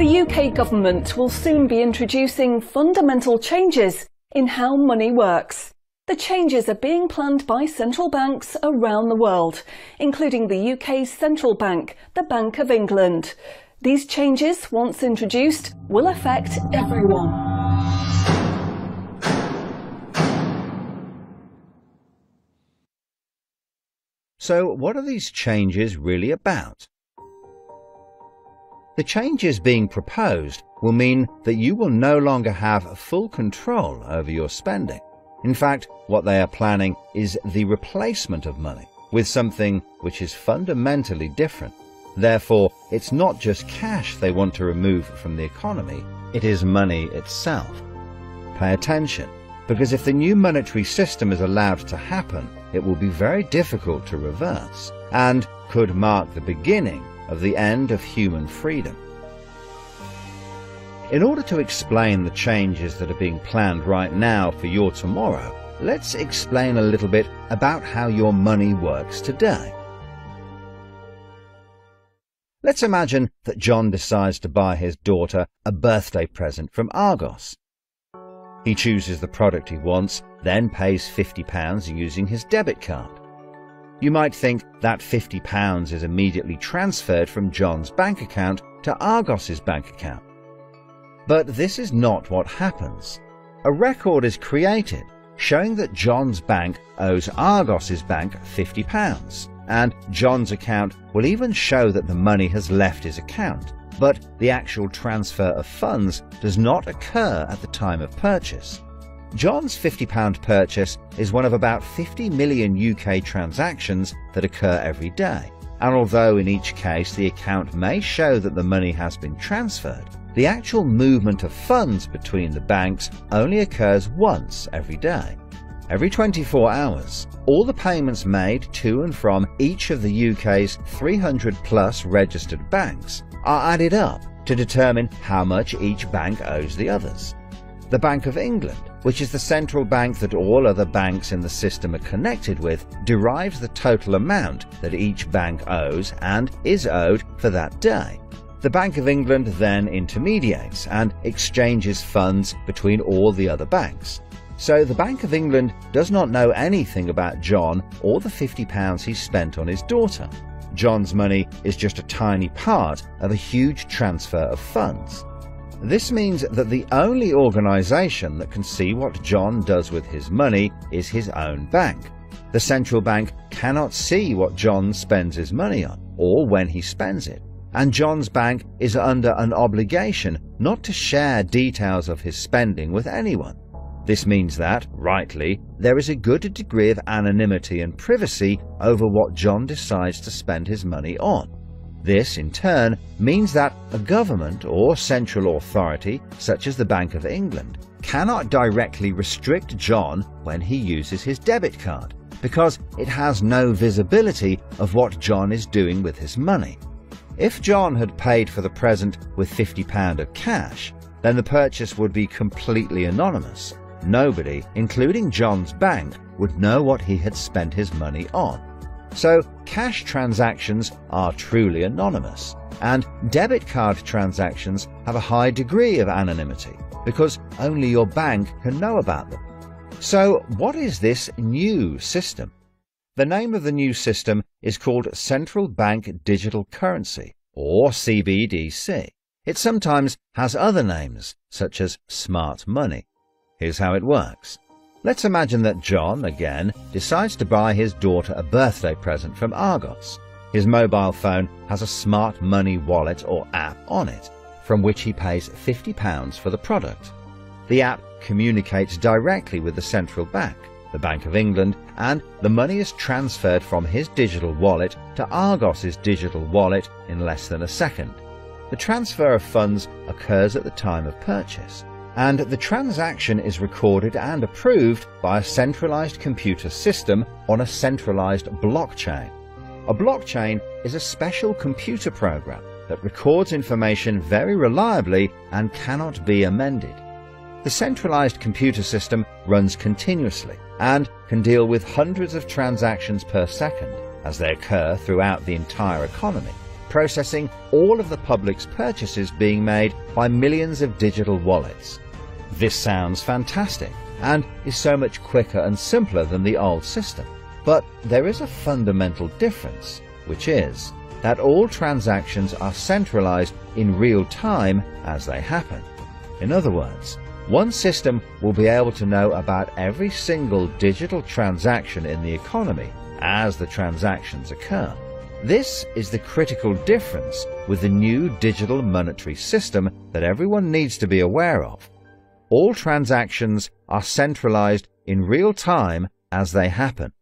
The UK government will soon be introducing fundamental changes in how money works. The changes are being planned by central banks around the world, including the UK's central bank, the Bank of England. These changes, once introduced, will affect everyone. So what are these changes really about? The changes being proposed will mean that you will no longer have full control over your spending. In fact, what they are planning is the replacement of money with something which is fundamentally different. Therefore, it's not just cash they want to remove from the economy, it is money itself. Pay attention, because if the new monetary system is allowed to happen, it will be very difficult to reverse and could mark the beginning of the end of human freedom. In order to explain the changes that are being planned right now for your tomorrow, let's explain a little bit about how your money works today. Let's imagine that John decides to buy his daughter a birthday present from Argos. He chooses the product he wants, then pays £50 using his debit card. You might think that £50 is immediately transferred from John's bank account to Argos's bank account. But this is not what happens. A record is created showing that John's bank owes Argos's bank £50, and John's account will even show that the money has left his account, but the actual transfer of funds does not occur at the time of purchase. John's £50 purchase is one of about 50 million UK transactions that occur every day, and although in each case the account may show that the money has been transferred, the actual movement of funds between the banks only occurs once every day. Every 24 hours, all the payments made to and from each of the UK's 300 plus registered banks are added up to determine how much each bank owes the others. The Bank of England, which is the central bank that all other banks in the system are connected with, derives the total amount that each bank owes and is owed for that day. The Bank of England then intermediates and exchanges funds between all the other banks. So the Bank of England does not know anything about John or the £50 he spent on his daughter. John's money is just a tiny part of a huge transfer of funds. This means that the only organisation that can see what John does with his money is his own bank. The central bank cannot see what John spends his money on, or when he spends it, and John's bank is under an obligation not to share details of his spending with anyone. This means that, rightly, there is a good degree of anonymity and privacy over what John decides to spend his money on. This, in turn, means that a government or central authority, such as the Bank of England, cannot directly restrict John when he uses his debit card, because it has no visibility of what John is doing with his money. If John had paid for the present with £50 of cash, then the purchase would be completely anonymous. Nobody, including John's bank, would know what he had spent his money on. So cash transactions are truly anonymous, and debit card transactions have a high degree of anonymity because only your bank can know about them. So what is this new system? The name of the new system is called Central Bank Digital Currency, or CBDC. It sometimes has other names, such as smart money. Here's how it works. Let's imagine that John, again, decides to buy his daughter a birthday present from Argos. His mobile phone has a smart money wallet or app on it, from which he pays £50 for the product. The app communicates directly with the central bank, the Bank of England, and the money is transferred from his digital wallet to Argos's digital wallet in less than a second. The transfer of funds occurs at the time of purchase, and the transaction is recorded and approved by a centralized computer system on a centralized blockchain. A blockchain is a special computer program that records information very reliably and cannot be amended. The centralized computer system runs continuously and can deal with hundreds of transactions per second as they occur throughout the entire economy. processing all of the public's purchases being made by millions of digital wallets. This sounds fantastic and is so much quicker and simpler than the old system. But there is a fundamental difference, which is that all transactions are centralized in real time as they happen. In other words, one system will be able to know about every single digital transaction in the economy as the transactions occur. This is the critical difference with the new digital monetary system that everyone needs to be aware of. All transactions are centralized in real time as they happen.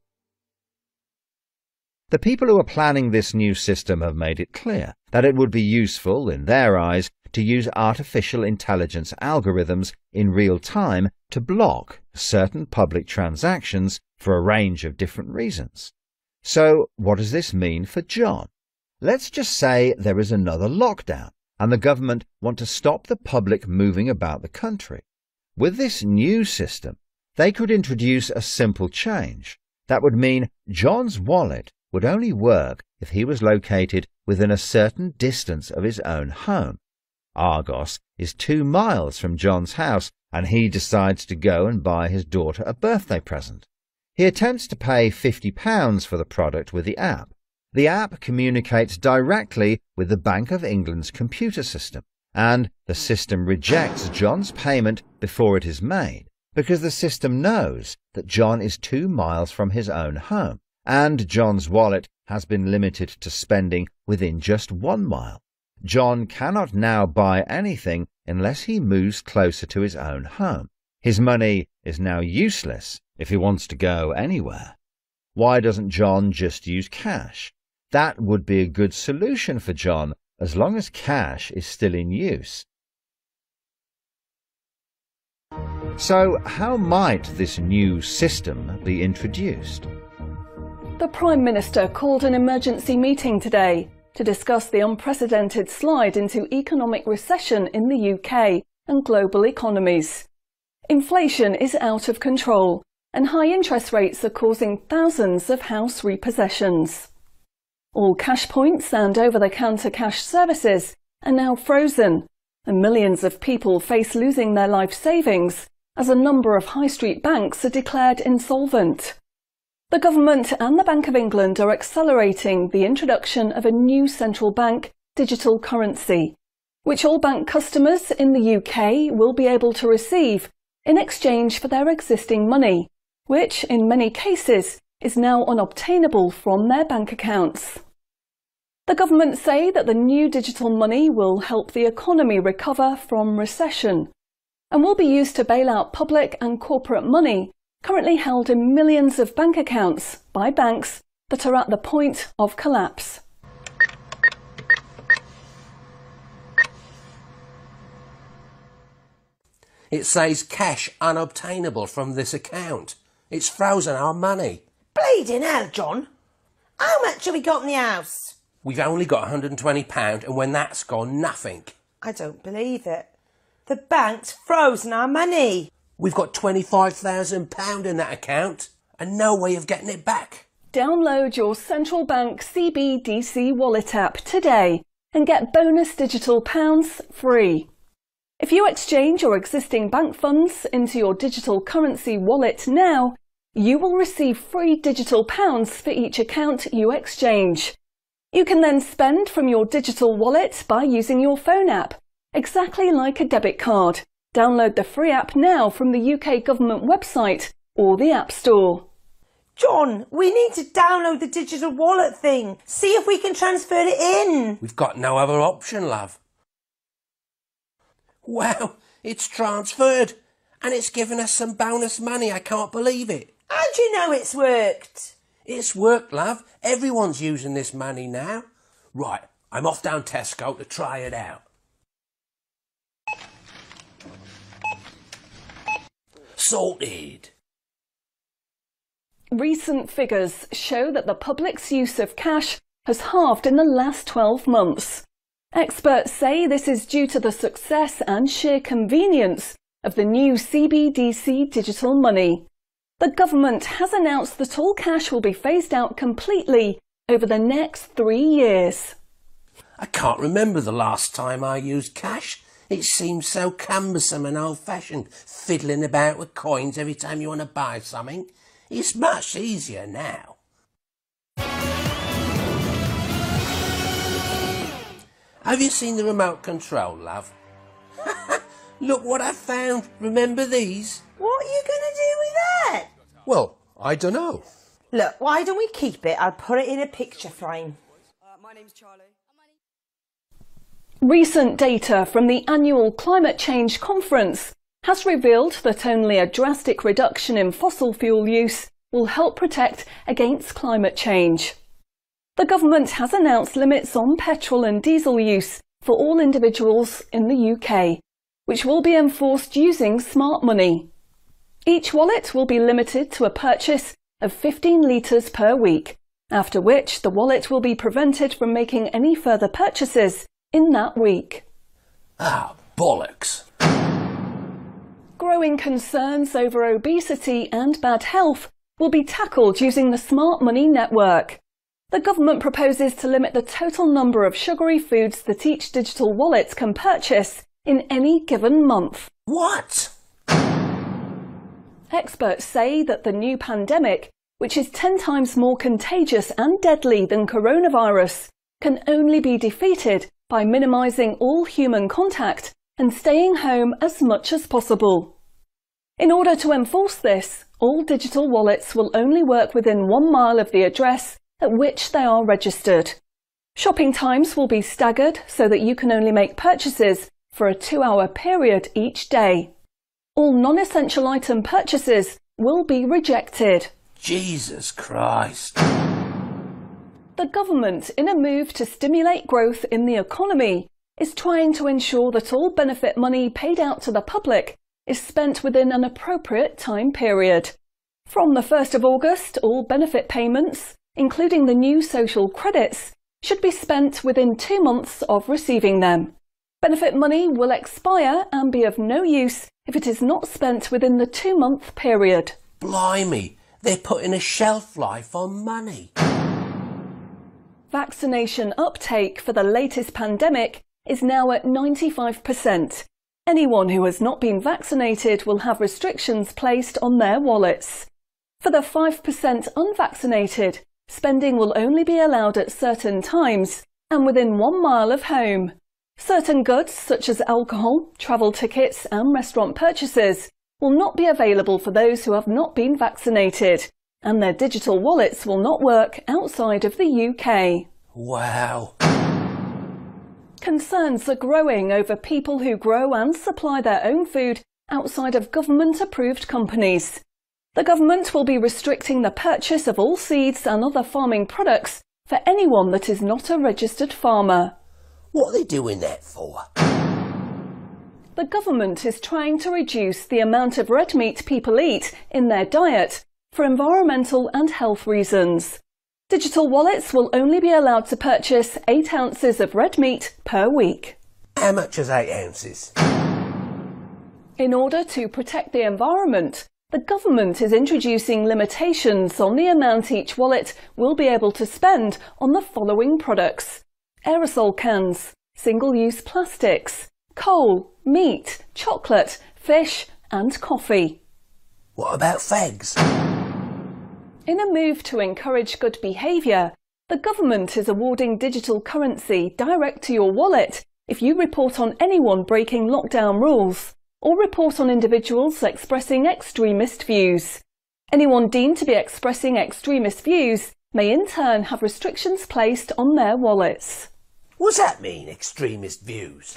The people who are planning this new system have made it clear that it would be useful, in their eyes, to use artificial intelligence algorithms in real time to block certain public transactions for a range of different reasons. So, what does this mean for John? Let's just say there is another lockdown and the government want to stop the public moving about the country. With this new system, they could introduce a simple change. That would mean John's wallet would only work if he was located within a certain distance of his own home. Argos is 2 miles from John's house, and he decides to go and buy his daughter a birthday present. He attempts to pay £50 for the product with the app. The app communicates directly with the Bank of England's computer system, and the system rejects John's payment before it is made, because the system knows that John is 2 miles from his own home, and John's wallet has been limited to spending within just 1 mile. John cannot now buy anything unless he moves closer to his own home. His money is now useless if he wants to go anywhere. Why doesn't John just use cash? That would be a good solution for John as long as cash is still in use. So, how might this new system be introduced? The Prime Minister called an emergency meeting today to discuss the unprecedented slide into economic recession in the UK and global economies. Inflation is out of control, and high interest rates are causing thousands of house repossessions. All cash points and over-the-counter cash services are now frozen, and millions of people face losing their life savings as a number of high street banks are declared insolvent. The government and the Bank of England are accelerating the introduction of a new central bank digital currency, which all bank customers in the UK will be able to receive in exchange for their existing money, which in many cases is now unobtainable from their bank accounts. The government say that the new digital money will help the economy recover from recession and will be used to bail out public and corporate money currently held in millions of bank accounts by banks that are at the point of collapse. It says cash unobtainable from this account. It's frozen our money. Bleeding hell, John. How much have we got in the house? We've only got £120, and when that's gone, nothing. I don't believe it. The bank's frozen our money. We've got £25,000 in that account and no way of getting it back. Download your central bank CBDC wallet app today and get bonus digital pounds free. If you exchange your existing bank funds into your digital currency wallet now, you will receive free digital pounds for each account you exchange. You can then spend from your digital wallet by using your phone app, exactly like a debit card. Download the free app now from the UK government website or the App Store. John, we need to download the digital wallet thing. See if we can transfer it in. We've got no other option, love. Wow, it's transferred and it's given us some bonus money. I can't believe it. How do you know it's worked? It's worked, love. Everyone's using this money now. Right, I'm off down Tesco to try it out. Sorted. Recent figures show that the public's use of cash has halved in the last 12 months. Experts say this is due to the success and sheer convenience of the new CBDC digital money. The government has announced that all cash will be phased out completely over the next 3 years. I can't remember the last time I used cash. It seems so cumbersome and old-fashioned, fiddling about with coins every time you want to buy something. It's much easier now. Have you seen the remote control, love? Look what I found. Remember these? What are you going to do with that? Well, I don't know. Look, why don't we keep it? I'll put it in a picture frame. My name's Charlie. Recent data from the annual Climate Change Conference has revealed that only a drastic reduction in fossil fuel use will help protect against climate change. The government has announced limits on petrol and diesel use for all individuals in the UK, which will be enforced using smart money. Each wallet will be limited to a purchase of 15 litres per week, after which the wallet will be prevented from making any further purchases in that week. Ah, bollocks. Growing concerns over obesity and bad health will be tackled using the Smart Money Network. The government proposes to limit the total number of sugary foods that each digital wallet can purchase in any given month. What? Experts say that the new pandemic, which is 10 times more contagious and deadly than coronavirus, can only be defeated by minimising all human contact and staying home as much as possible. In order to enforce this, all digital wallets will only work within 1 mile of the address at which they are registered. Shopping times will be staggered so that you can only make purchases for a 2-hour period each day. All non-essential item purchases will be rejected. Jesus Christ. The government, in a move to stimulate growth in the economy, is trying to ensure that all benefit money paid out to the public is spent within an appropriate time period. From the 1st of August, all benefit payments, including the new social credits, should be spent within 2 months of receiving them. Benefit money will expire and be of no use if it is not spent within the 2-month period. Blimey, they're putting a shelf life on money. Vaccination uptake for the latest pandemic is now at 95%. Anyone who has not been vaccinated will have restrictions placed on their wallets. For the 5% unvaccinated, spending will only be allowed at certain times and within 1 mile of home. Certain goods, such as alcohol, travel tickets and restaurant purchases, will not be available for those who have not been vaccinated, and their digital wallets will not work outside of the UK. Wow. Concerns are growing over people who grow and supply their own food outside of government-approved companies. The government will be restricting the purchase of all seeds and other farming products for anyone that is not a registered farmer. What are they doing that for? The government is trying to reduce the amount of red meat people eat in their diet for environmental and health reasons. Digital wallets will only be allowed to purchase 8 ounces of red meat per week. How much is 8 ounces? In order to protect the environment, the government is introducing limitations on the amount each wallet will be able to spend on the following products: aerosol cans, single-use plastics, coal, meat, chocolate, fish and coffee. What about fags? In a move to encourage good behaviour, the government is awarding digital currency direct to your wallet if you report on anyone breaking lockdown rules or report on individuals expressing extremist views. Anyone deemed to be expressing extremist views may in turn have restrictions placed on their wallets. What's that mean, extremist views?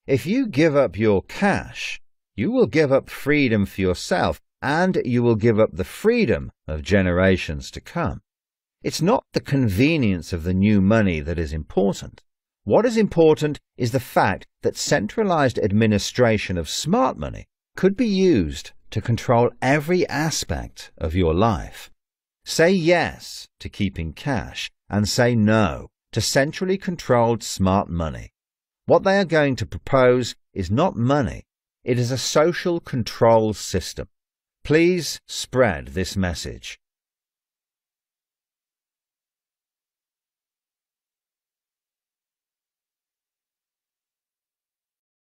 If you give up your cash, you will give up freedom for yourself, and you will give up the freedom of generations to come. It's not the convenience of the new money that is important. What is important is the fact that centralized administration of smart money could be used to control every aspect of your life. Say yes to keeping cash and say no to centrally controlled smart money. What they are going to propose is not money, it is a social control system. Please spread this message.